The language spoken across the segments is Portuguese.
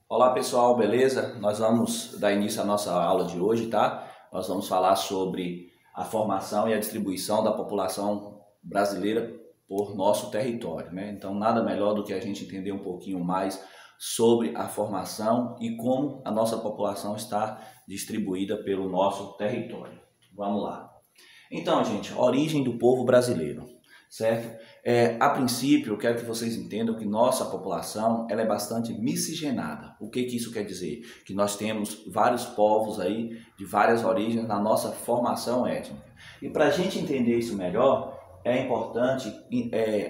Olá pessoal, beleza? Nós vamos dar início à nossa aula de hoje, tá? Nós vamos falar sobre a formação e a distribuição da população brasileira por nosso território, né? Então nada melhor do que a gente entender um pouquinho mais sobre a formação e como a nossa população está distribuída pelo nosso território. Vamos lá. Então, gente, a origem do povo brasileiro, certo? A princípio, eu quero que vocês entendam que nossa população ela é bastante miscigenada. O que isso quer dizer? Que nós temos vários povos aí de várias origens na nossa formação étnica. E para a gente entender isso melhor, é importante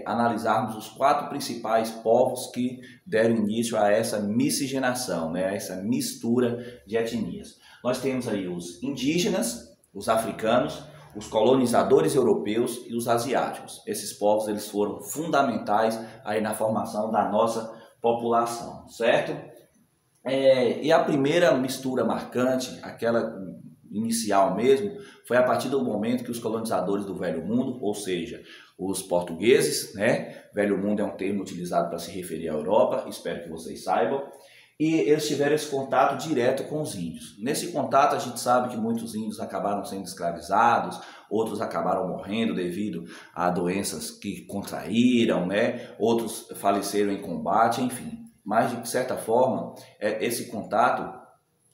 analisarmos os 4 principais povos que deram início a essa miscigenação, né? A essa mistura de etnias. Nós temos aí os indígenas, os africanos, os colonizadores europeus e os asiáticos. Esses povos eles foram fundamentais aí na formação da nossa população, certo? E a primeira mistura marcante, aquela inicial mesmo, foi a partir do momento que os colonizadores do Velho Mundo, ou seja, os portugueses, né? Velho Mundo é um termo utilizado para se referir à Europa, espero que vocês saibam. E eles tiveram esse contato direto com os índios. Nesse contato a gente sabe que muitos índios acabaram sendo escravizados, outros acabaram morrendo devido a doenças que contraíram, né? Outros faleceram em combate, enfim. Mas de certa forma, esse contato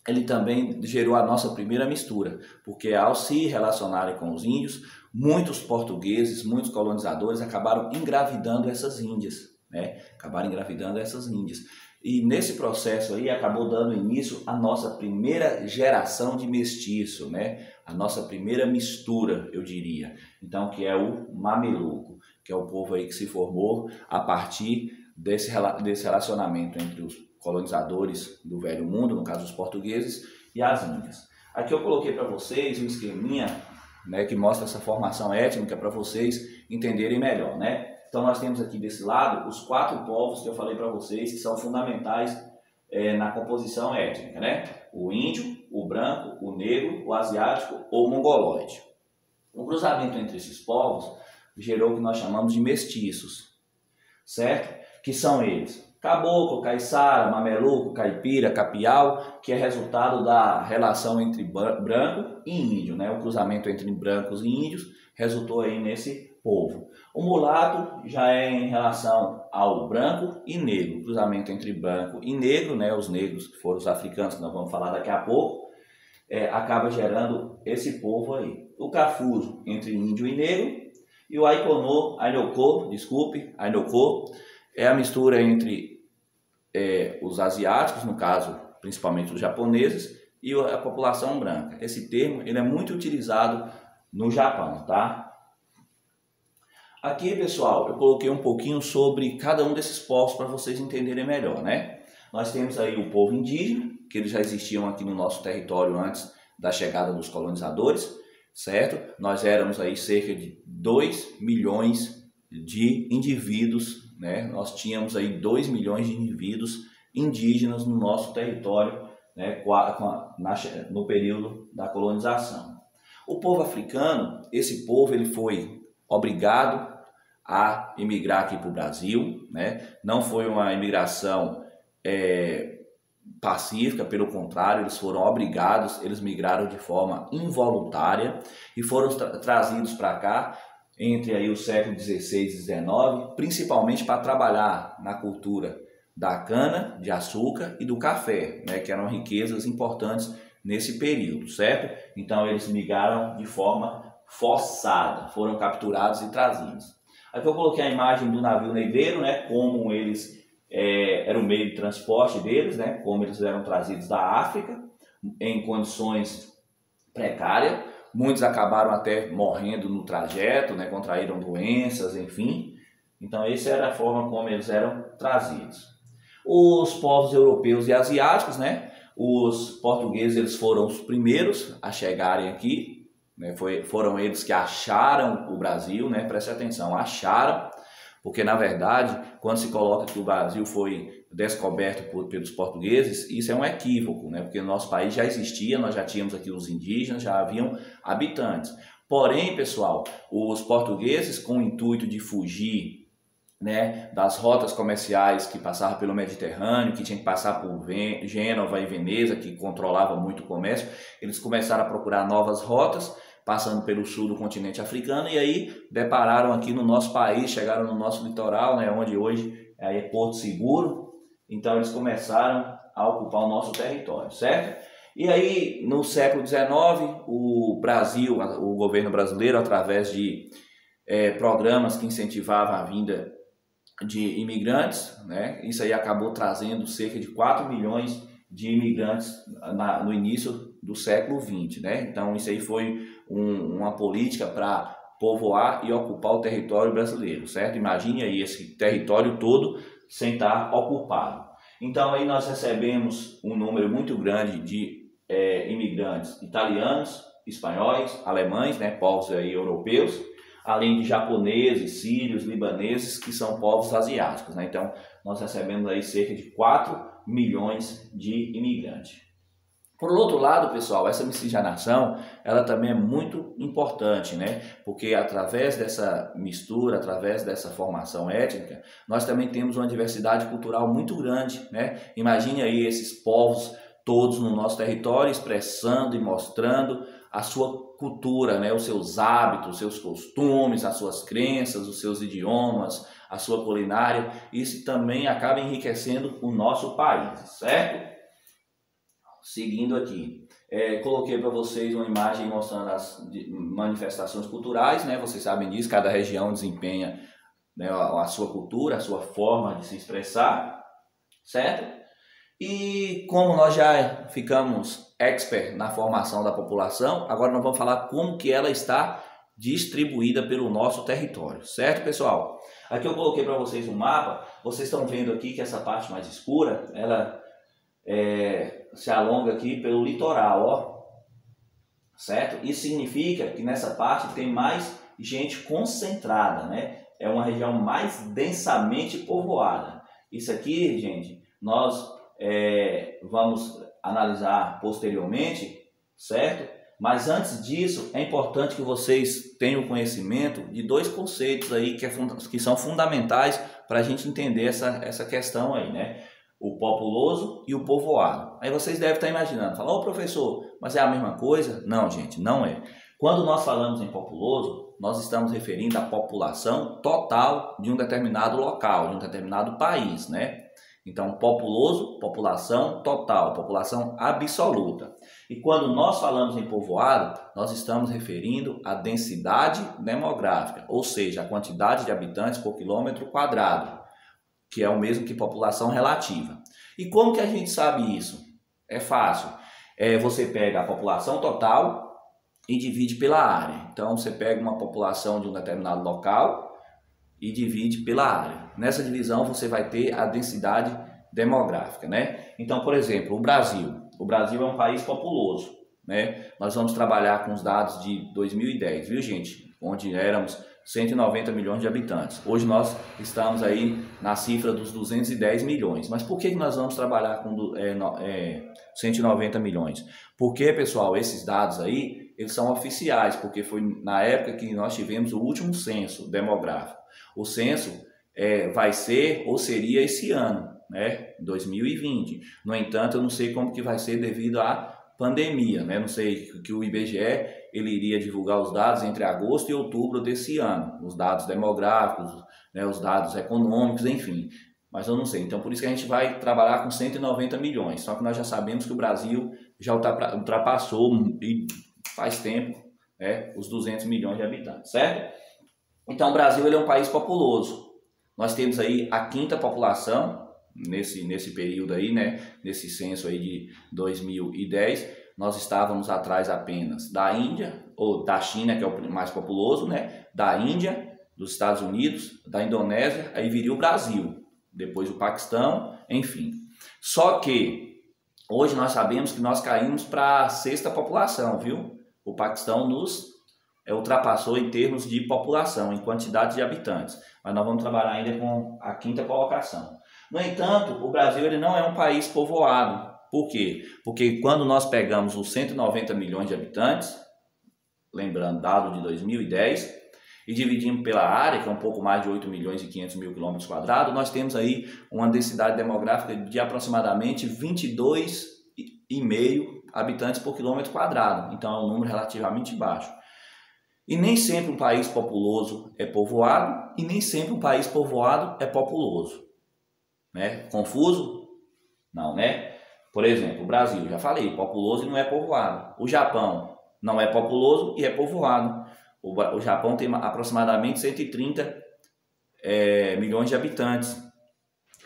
ele também gerou a nossa primeira mistura, porque ao se relacionarem com os índios, muitos portugueses, muitos colonizadores acabaram engravidando essas índias, né? Acabaram engravidando essas índias. E nesse processo aí acabou dando início à nossa primeira geração de mestiço, né? A nossa primeira mistura, eu diria. Então, que é o mameluco, que é o povo aí que se formou a partir desse relacionamento entre os colonizadores do Velho Mundo, no caso os portugueses, e as índias. Aqui eu coloquei para vocês um esqueminha, né, que mostra essa formação étnica para vocês entenderem melhor, né? Então nós temos aqui desse lado os 4 povos que eu falei para vocês que são fundamentais na composição étnica, né? O índio, o branco, o negro, o asiático ou o mongoloide. O cruzamento entre esses povos gerou o que nós chamamos de mestiços, certo? Que são eles: caboclo, caiçara, mameluco, caipira, capial, que é resultado da relação entre branco e índio, né? O cruzamento entre brancos e índios resultou aí nesse povo. O mulato já é em relação ao branco e negro, cruzamento entre branco e negro, né? Os negros que foram os africanos, que nós vamos falar daqui a pouco, acaba gerando esse povo aí. O cafuso entre índio e negro, e o Ainocô é a mistura entre os asiáticos, no caso principalmente os japoneses, e a população branca. Esse termo ele é muito utilizado no Japão, tá? Aqui, pessoal, eu coloquei um pouquinho sobre cada um desses povos para vocês entenderem melhor, né? Nós temos aí o povo indígena, que eles já existiam aqui no nosso território antes da chegada dos colonizadores, certo? Nós éramos aí cerca de 2 milhões de indivíduos, né? Nós tínhamos aí 2 milhões de indivíduos indígenas no nosso território, né? No período da colonização. O povo africano, esse povo ele foi obrigado a emigrar aqui para o Brasil, né? Não foi uma imigração pacífica, pelo contrário, eles foram obrigados, eles migraram de forma involuntária e foram trazidos para cá entre aí o século XVI e XIX, principalmente para trabalhar na cultura da cana, de açúcar e do café, né? Que eram riquezas importantes nesse período, certo? Então eles migraram de forma forçada, foram capturados e trazidos. Aqui eu coloquei a imagem do navio negreiro, né? Como eles era o meio de transporte deles, né? Como eles eram trazidos da África em condições precárias. Muitos acabaram até morrendo no trajeto, né? Contraíram doenças, enfim. Então essa era a forma como eles eram trazidos. Os povos europeus e asiáticos, né? Os portugueses eles foram os primeiros a chegarem aqui, né? Foram eles que acharam o Brasil, né? Preste atenção, acharam, porque na verdade, quando se coloca que o Brasil foi descoberto pelos portugueses, isso é um equívoco, né? Porque no nosso país já existia, nós já tínhamos aqui os indígenas, já haviam habitantes. Porém, pessoal, os portugueses, com o intuito de fugir né, das rotas comerciais que passavam pelo Mediterrâneo, que tinha que passar por Gênova e Veneza, que controlava muito o comércio. Eles começaram a procurar novas rotas, passando pelo sul do continente africano, e aí depararam aqui no nosso país, chegaram no nosso litoral, né, onde hoje é Porto Seguro. Então eles começaram a ocupar o nosso território, certo? E aí no século XIX, o Brasil, o governo brasileiro, através de programas que incentivavam a vinda de imigrantes, né? Isso aí acabou trazendo cerca de 4 milhões de imigrantes no início do século XX, né? Então isso aí foi uma política para povoar e ocupar o território brasileiro, certo? Imagine aí esse território todo sem estar ocupado. Então aí nós recebemos um número muito grande de imigrantes italianos, espanhóis, alemães, né? Povos aí europeus, além de japoneses, sírios, libaneses, que são povos asiáticos, né? Então, nós recebemos aí cerca de 4 milhões de imigrantes. Por outro lado, pessoal, essa miscigenação, ela também é muito importante, né? Porque através dessa mistura, através dessa formação étnica, nós também temos uma diversidade cultural muito grande, né? Imagine aí esses povos todos no nosso território expressando e mostrando a sua cultura, né? Os seus hábitos, os seus costumes, as suas crenças, os seus idiomas, a sua culinária. Isso também acaba enriquecendo o nosso país, certo? Seguindo aqui, coloquei para vocês uma imagem mostrando as manifestações culturais, né? Vocês sabem disso, cada região desempenha, né, a sua cultura, a sua forma de se expressar, certo? E como nós já ficamos expert na formação da população, agora nós vamos falar como que ela está distribuída pelo nosso território, certo, pessoal? Aqui eu coloquei para vocês um mapa, vocês estão vendo aqui que essa parte mais escura, ela se alonga aqui pelo litoral, ó, certo? Isso significa que nessa parte tem mais gente concentrada, né? É uma região mais densamente povoada. Isso aqui, gente, nós vamos analisar posteriormente, certo? Mas antes disso, é importante que vocês tenham conhecimento de dois conceitos aí que são fundamentais para a gente entender essa questão aí, né? O populoso e o povoado. Aí vocês devem estar imaginando, falar, ô professor, mas é a mesma coisa? Não, gente, não é. Quando nós falamos em populoso, nós estamos referindo à população total de um determinado local, de um determinado país, né? Então, populoso, população total, população absoluta. E quando nós falamos em povoado, nós estamos referindo à densidade demográfica, ou seja, a quantidade de habitantes por quilômetro quadrado, que é o mesmo que população relativa. E como que a gente sabe isso? É fácil. Você pega a população total e divide pela área. Então, você pega uma população de um determinado local e divide pela área. Nessa divisão você vai ter a densidade demográfica, né? Então, por exemplo, o Brasil é um país populoso, né? Nós vamos trabalhar com os dados de 2010, viu, gente? Onde éramos 190 milhões de habitantes. Hoje nós estamos aí na cifra dos 210 milhões. Mas por que nós vamos trabalhar com 190 milhões? Porque, pessoal, esses dados aí, eles são oficiais, porque foi na época que nós tivemos o último censo demográfico. O censo vai ser ou seria esse ano, né, 2020. No entanto, eu não sei como que vai ser devido à pandemia, né? Não sei que o IBGE ele iria divulgar os dados entre agosto e outubro desse ano, os dados demográficos, né, os dados econômicos, enfim. Mas eu não sei. Então, por isso que a gente vai trabalhar com 190 milhões. Só que nós já sabemos que o Brasil já ultrapassou e faz tempo, né, os 200 milhões de habitantes, certo? Então, o Brasil ele é um país populoso. Nós temos aí a quinta população nesse período aí, né? Nesse censo aí de 2010, nós estávamos atrás apenas da Índia, ou da China, que é o mais populoso, né? Da Índia, dos Estados Unidos, da Indonésia, aí viria o Brasil, depois o Paquistão, enfim. Só que hoje nós sabemos que nós caímos para a sexta população, viu? O Paquistão nos ultrapassou em termos de população, em quantidade de habitantes. Mas nós vamos trabalhar ainda com a quinta colocação. No entanto, o Brasil ele não é um país povoado. Por quê? Porque quando nós pegamos os 190 milhões de habitantes, lembrando dado de 2010, e dividimos pela área, que é um pouco mais de 8 milhões e 500 mil quilômetros quadrados, nós temos aí uma densidade demográfica de aproximadamente 22,5 habitantes por quilômetro quadrado. Então é um número relativamente baixo. E nem sempre um país populoso é povoado e nem sempre um país povoado é populoso. Né? Confuso? Não, né? Por exemplo, o Brasil, já falei, populoso e não é povoado. O Japão não é populoso e é povoado. O Japão tem aproximadamente 130 milhões de habitantes,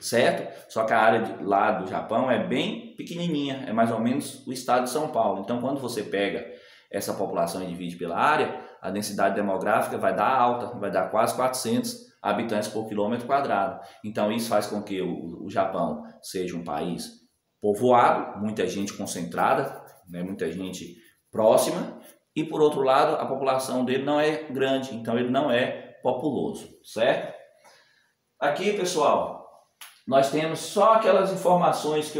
certo? Só que a área lá do Japão é bem pequenininha, é mais ou menos o estado de São Paulo. Então, quando você pega essa população e divide pela área, a densidade demográfica vai dar alta, vai dar quase 400 habitantes por quilômetro quadrado. Então, isso faz com que o Japão seja um país povoado, muita gente concentrada, né, muita gente próxima, e por outro lado, a população dele não é grande, então ele não é populoso, certo? Aqui, pessoal, nós temos só aquelas informações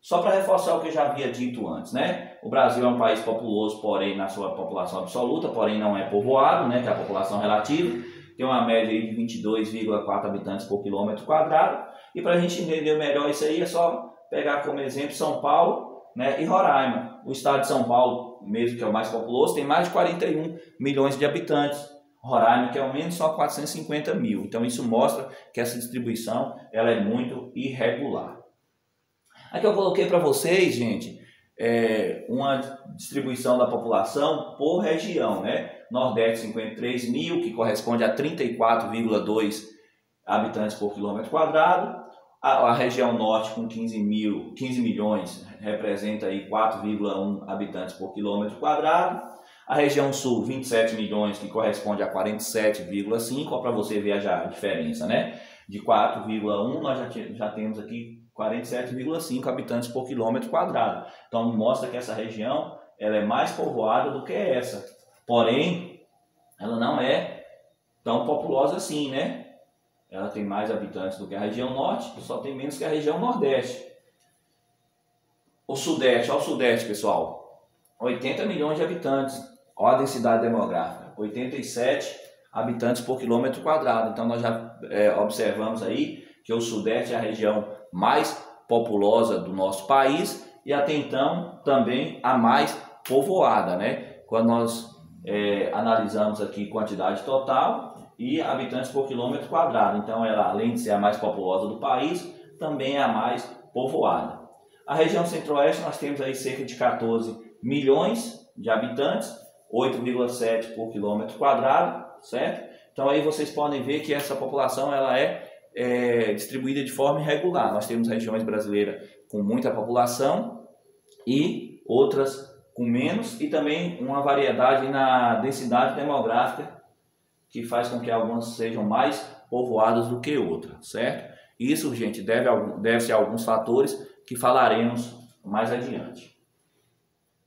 só para reforçar o que eu já havia dito antes, né? O Brasil é um país populoso, porém na sua população absoluta, porém não é povoado, né, que é a população relativa, tem uma média aí de 22,4 habitantes por quilômetro quadrado, e para a gente entender melhor isso aí é só pegar como exemplo São Paulo, né, e Roraima. O estado de São Paulo, mesmo que é o mais populoso, tem mais de 41 milhões de habitantes. Roraima, que é ao menos só 450 mil. Então isso mostra que essa distribuição ela é muito irregular. Aqui eu coloquei para vocês, gente, uma distribuição da população por região, né? Nordeste 53 mil, que corresponde a 34,2 habitantes por quilômetro quadrado. A região norte com 15 milhões representa aí 4,1 habitantes por quilômetro quadrado. A região sul 27 milhões, que corresponde a 47,5, para você ver a diferença, né? De 4,1 nós já temos aqui 47,5 habitantes por quilômetro quadrado. Então mostra que essa região ela é mais povoada do que essa. Porém, ela não é tão populosa assim, né? Ela tem mais habitantes do que a região norte, só tem menos que a região nordeste. O sudeste, olha o sudeste, pessoal, 80 milhões de habitantes. Olha a densidade demográfica, 87 habitantes por quilômetro quadrado. Então nós já observamos aí que o sudeste é a região mais populosa do nosso país e até então também a mais povoada, né? Quando nós analisamos aqui quantidade total e habitantes por quilômetro quadrado. Então ela, além de ser a mais populosa do país, também é a mais povoada. A região centro-oeste nós temos aí cerca de 14 milhões de habitantes, 8,7 por quilômetro quadrado, certo? Então aí vocês podem ver que essa população ela é distribuída de forma irregular. Nós temos regiões brasileiras com muita população e outras com menos, e também uma variedade na densidade demográfica que faz com que algumas sejam mais povoadas do que outras, certo? Isso, gente, deve-se a alguns fatores que falaremos mais adiante.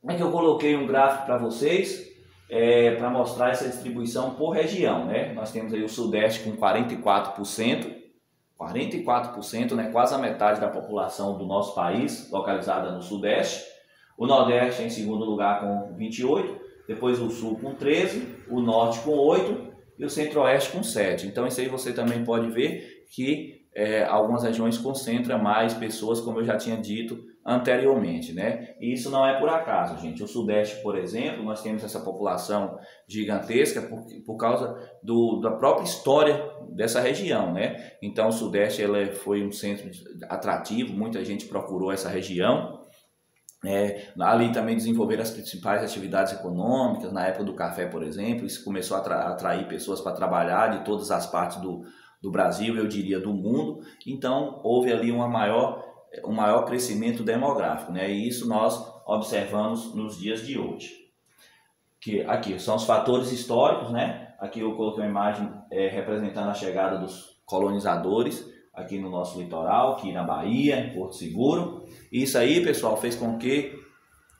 Aqui eu coloquei um gráfico para vocês, para mostrar essa distribuição por região, né? Nós temos aí o Sudeste com 44%, né? Quase a metade da população do nosso país localizada no Sudeste. O Nordeste em segundo lugar com 28%, depois o Sul com 13%, o Norte com 8% e o Centro-Oeste com 7%. Então isso aí você também pode ver que algumas regiões concentram mais pessoas, como eu já tinha dito anteriormente, né? E isso não é por acaso, gente. O Sudeste, por exemplo, nós temos essa população gigantesca por causa da própria história dessa região, né? Então o Sudeste foi um centro atrativo, muita gente procurou essa região. Ali também desenvolveram as principais atividades econômicas, na época do café, por exemplo, isso começou a atrair pessoas para trabalhar de todas as partes do Brasil, eu diria do mundo. Então houve ali um maior crescimento demográfico, né? E isso nós observamos nos dias de hoje. Aqui são os fatores históricos, né? Aqui eu coloquei uma imagem representando a chegada dos colonizadores aqui no nosso litoral, aqui na Bahia, em Porto Seguro. Isso aí, pessoal, fez com que,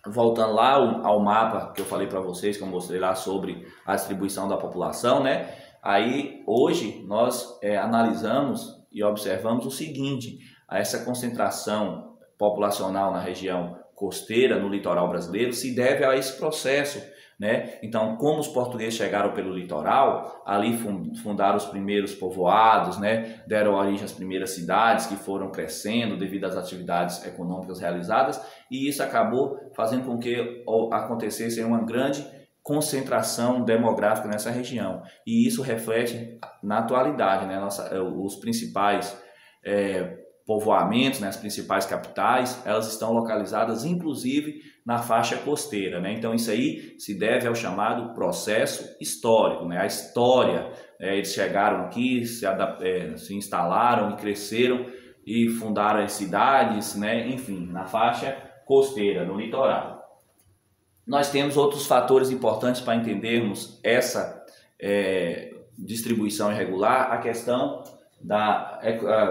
voltando lá ao mapa que eu falei para vocês, que eu mostrei lá sobre a distribuição da população, né? Aí, hoje, nós analisamos e observamos o seguinte: essa concentração populacional na região costeira, no litoral brasileiro, se deve a esse processo né? Então, como os portugueses chegaram pelo litoral, ali fundaram os primeiros povoados, né? Deram origem às primeiras cidades que foram crescendo devido às atividades econômicas realizadas, e isso acabou fazendo com que acontecesse uma grande concentração demográfica nessa região, e isso reflete na atualidade, né? Os principais povoamentos, né, as principais capitais, elas estão localizadas inclusive na faixa costeira, né? Então isso aí se deve ao chamado processo histórico, né? A história, eles chegaram aqui, se instalaram e cresceram e fundaram as cidades, né? Enfim, na faixa costeira, no litoral. Nós temos outros fatores importantes para entendermos essa distribuição irregular, a questão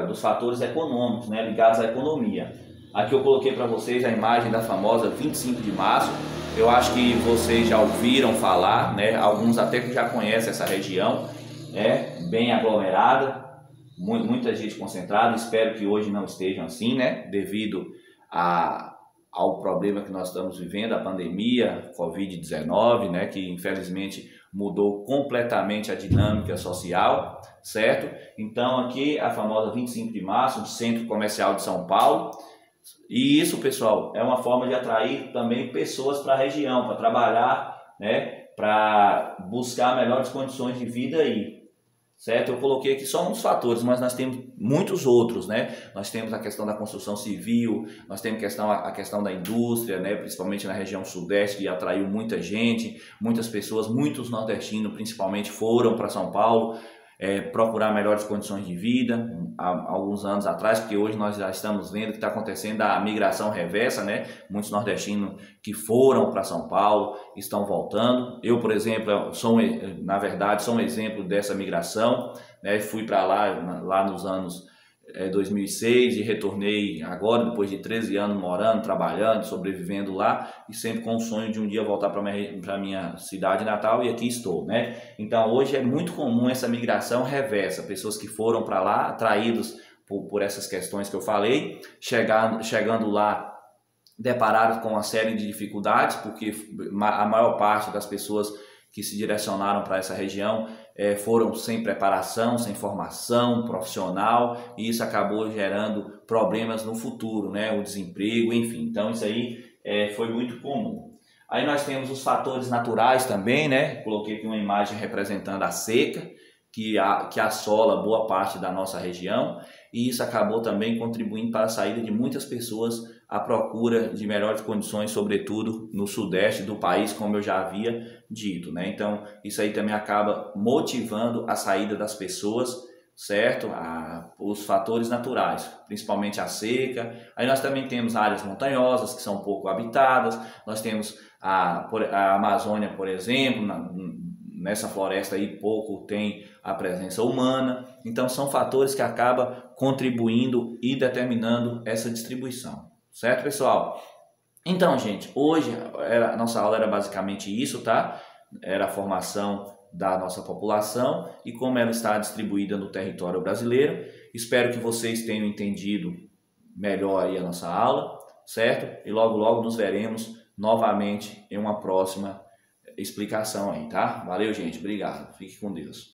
dos fatores econômicos, né, ligados à economia. Aqui eu coloquei para vocês a imagem da famosa 25 de março. Eu acho que vocês já ouviram falar, né, alguns até que já conhecem essa região, bem aglomerada, muita gente concentrada. Espero que hoje não estejam assim, né, devido ao problema que nós estamos vivendo, a pandemia, Covid-19, né, que infelizmente mudou completamente a dinâmica social, certo? Então aqui a famosa 25 de março, do Centro Comercial de São Paulo, e isso, pessoal, é uma forma de atrair também pessoas para a região, para trabalhar, né, para buscar melhores condições de vida aí. Certo? Eu coloquei aqui só uns fatores, mas nós temos muitos outros, né? Nós temos a questão da construção civil, nós temos a questão da indústria, né? Principalmente na região sudeste, que atraiu muita gente, muitas pessoas, muitos nordestinos principalmente foram para São Paulo procurar melhores condições de vida há alguns anos atrás, porque hoje nós já estamos vendo que está acontecendo a migração reversa, né? Muitos nordestinos que foram para São Paulo estão voltando. Eu, por exemplo, na verdade, sou um exemplo dessa migração, né? Fui para lá nos anos 2006 e retornei agora, depois de 13 anos morando, trabalhando, sobrevivendo lá, e sempre com o sonho de um dia voltar para minha cidade natal, e aqui estou, né? Então hoje é muito comum essa migração reversa, pessoas que foram para lá atraídos por essas questões que eu falei, chegando lá deparados com uma série de dificuldades, porque a maior parte das pessoas que se direcionaram para essa região foram sem preparação, sem formação profissional, e isso acabou gerando problemas no futuro, né? O desemprego, enfim. Então isso aí foi muito comum. Aí nós temos os fatores naturais também, né? Coloquei aqui uma imagem representando a seca, que assola boa parte da nossa região, e isso acabou também contribuindo para a saída de muitas pessoas à procura de melhores condições, sobretudo no sudeste do país, como eu já havia dito, né? Então isso aí também acaba motivando a saída das pessoas, certo? Os fatores naturais, principalmente a seca. Aí nós também temos áreas montanhosas que são pouco habitadas, nós temos a Amazônia, por exemplo, nessa floresta aí pouco tem a presença humana. Então são fatores que acabam contribuindo e determinando essa distribuição, certo, pessoal? Então, gente, hoje a nossa aula era basicamente isso, tá? Era a formação da nossa população e como ela está distribuída no território brasileiro. Espero que vocês tenham entendido melhor aí a nossa aula, certo? E logo logo nos veremos novamente em uma próxima explicação aí, tá? Valeu, gente. Obrigado. Fique com Deus.